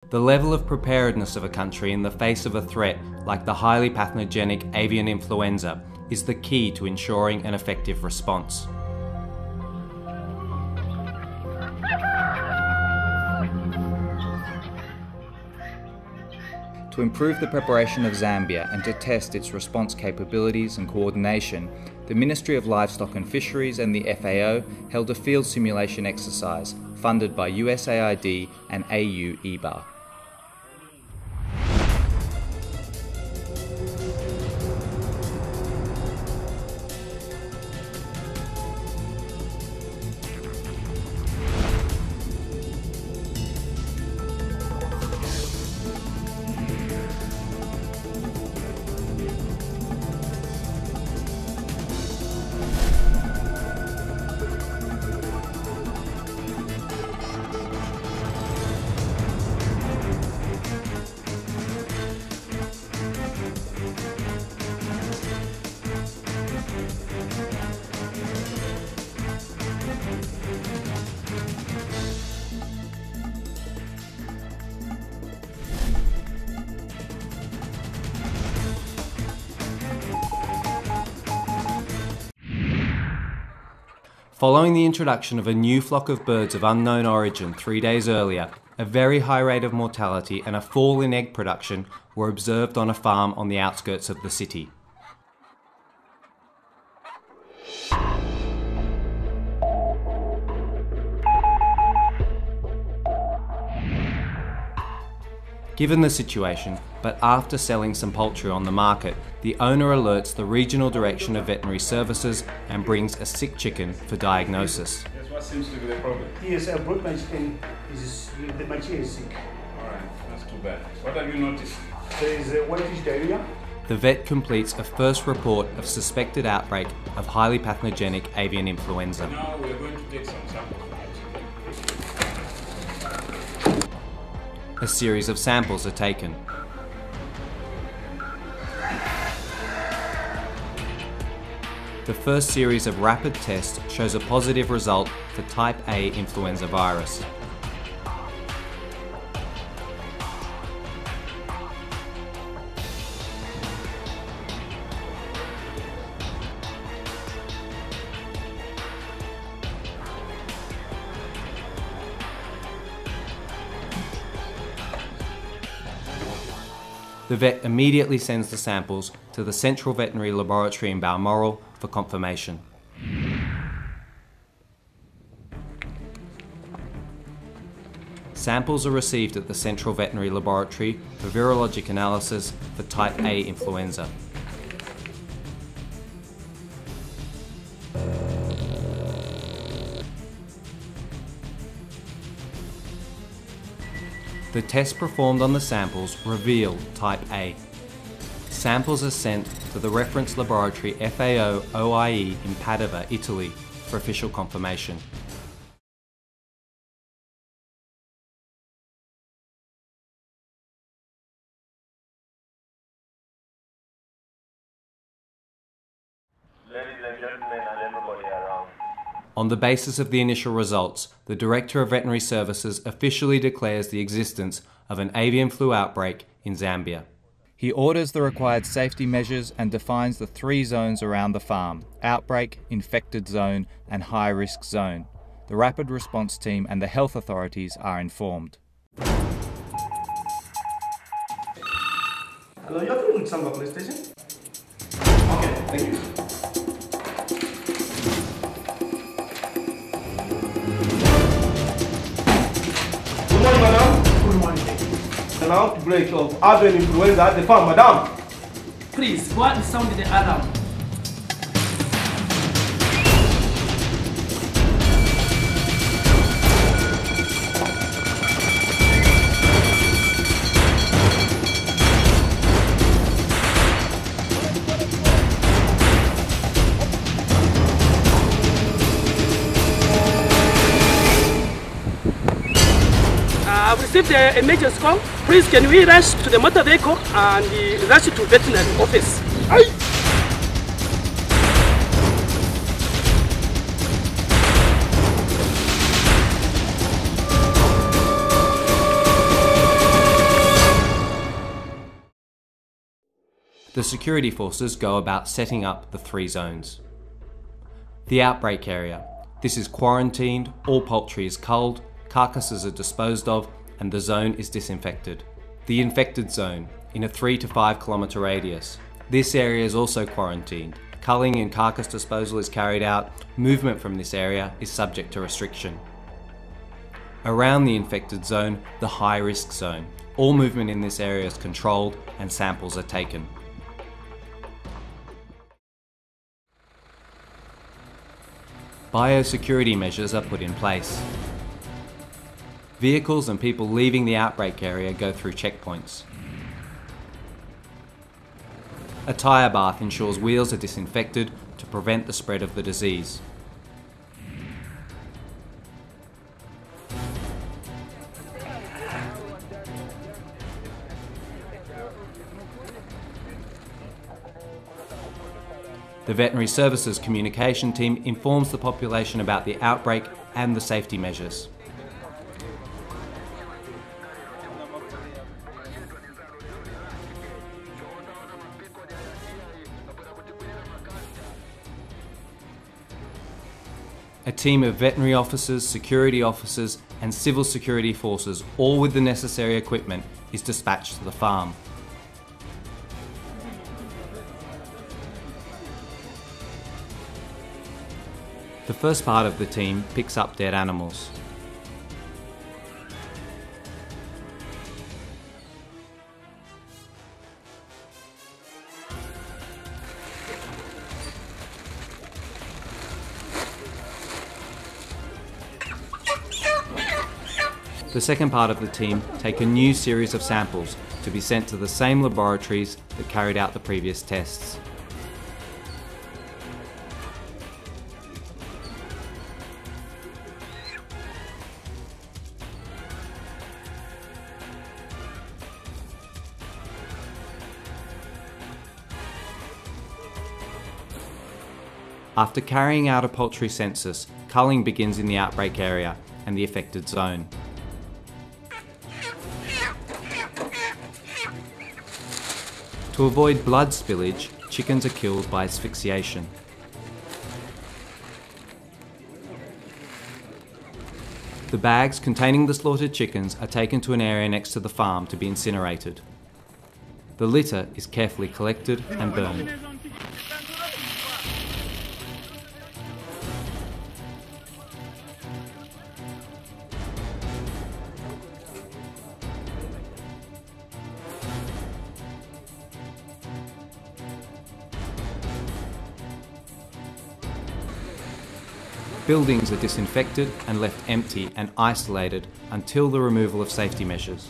The level of preparedness of a country in the face of a threat like the highly pathogenic avian influenza is the key to ensuring an effective response. To improve the preparation of Zambia and to test its response capabilities and coordination, the Ministry of Livestock and Fisheries and the FAO held a field simulation exercise funded by USAID and AU EBA. Following the introduction of a new flock of birds of unknown origin 3 days earlier, a very high rate of mortality and a fall in egg production were observed on a farm on the outskirts of the city. Given the situation, but after selling some poultry on the market, the owner alerts the Regional Direction of Veterinary Services and brings a sick chicken for diagnosis. That's what seems to be the problem. Yes, I brought my chicken. My chicken is sick. Alright, that's too bad. What have you noticed? There is a whitish diarrhea. The vet completes a first report of suspected outbreak of highly pathogenic avian influenza. Now we're going to take some samples from the chicken. A series of samples are taken. The first series of rapid tests shows a positive result for type A influenza virus. The vet immediately sends the samples to the Central Veterinary Laboratory in Balmoral for confirmation. Samples are received at the Central Veterinary Laboratory for virologic analysis for type A influenza. The tests performed on the samples reveal type A. Samples are sent to the reference laboratory FAO OIE in Padova, Italy, for official confirmation. Ladies and gentlemen, and everybody around. On the basis of the initial results, the Director of Veterinary Services officially declares the existence of an avian flu outbreak in Zambia. He orders the required safety measures and defines the 3 zones around the farm: outbreak, infected zone, and high-risk zone. The rapid response team and the health authorities are informed. Hello, you're through with Zambia police station? Okay, thank you. Good morning, madam. Good morning. An outbreak of avian influenza at the farm, madam. Please, what is sounding the alarm? I've received a emergency call. Please, can we rush to the motor vehicle and rush to veterinary office? Aye. The security forces go about setting up the 3 zones. The outbreak area. This is quarantined, all poultry is culled, carcasses are disposed of, and the zone is disinfected. The infected zone, in a 3 to 5 kilometre radius. This area is also quarantined. Culling and carcass disposal is carried out. Movement from this area is subject to restriction. Around the infected zone, the high-risk zone. All movement in this area is controlled and samples are taken. Biosecurity measures are put in place. Vehicles and people leaving the outbreak area go through checkpoints. A tyre bath ensures wheels are disinfected to prevent the spread of the disease. The Veterinary Services Communication Team informs the population about the outbreak and the safety measures. A team of veterinary officers, security officers and civil security forces, all with the necessary equipment, is dispatched to the farm. The first part of the team picks up dead animals. The second part of the team take a new series of samples to be sent to the same laboratories that carried out the previous tests. After carrying out a poultry census, culling begins in the outbreak area and the affected zone. To avoid blood spillage, chickens are killed by asphyxiation. The bags containing the slaughtered chickens are taken to an area next to the farm to be incinerated. The litter is carefully collected and burned. Buildings are disinfected and left empty and isolated until the removal of safety measures.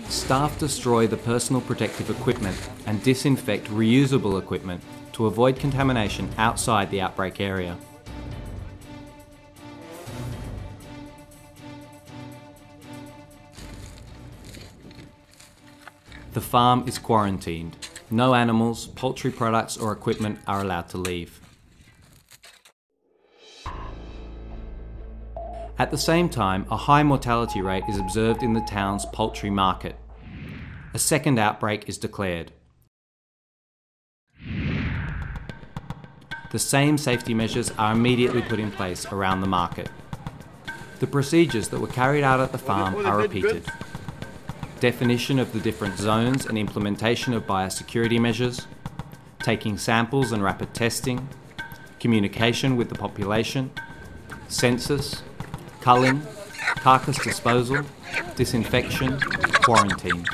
Staff destroy the personal protective equipment and disinfect reusable equipment to avoid contamination outside the outbreak area. The farm is quarantined. No animals, poultry products or equipment are allowed to leave. At the same time, a high mortality rate is observed in the town's poultry market. A second outbreak is declared. The same safety measures are immediately put in place around the market. The procedures that were carried out at the farm are repeated. Definition of the different zones and implementation of biosecurity measures, taking samples and rapid testing, communication with the population, census, culling, carcass disposal, disinfection, quarantine.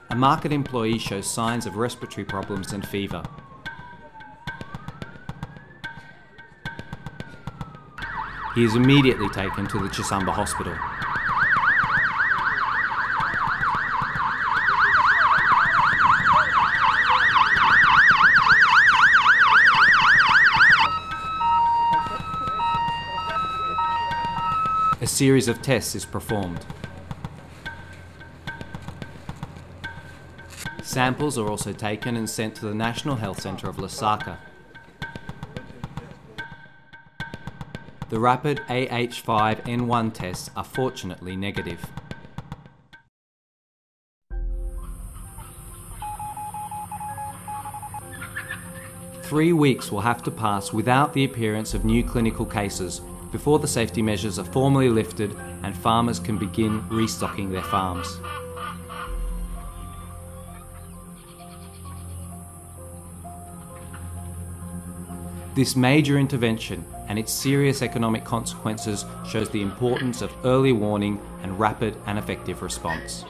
A market employee shows signs of respiratory problems and fever. He is immediately taken to the Chisamba hospital. series of tests is performed. Samples are also taken and sent to the National Health Centre of Lusaka. The rapid AH5N1 tests are fortunately negative. Three weeks will have to pass without the appearance of new clinical cases before the safety measures are formally lifted and farmers can begin restocking their farms. This major intervention and its serious economic consequences shows the importance of early warning and rapid and effective response.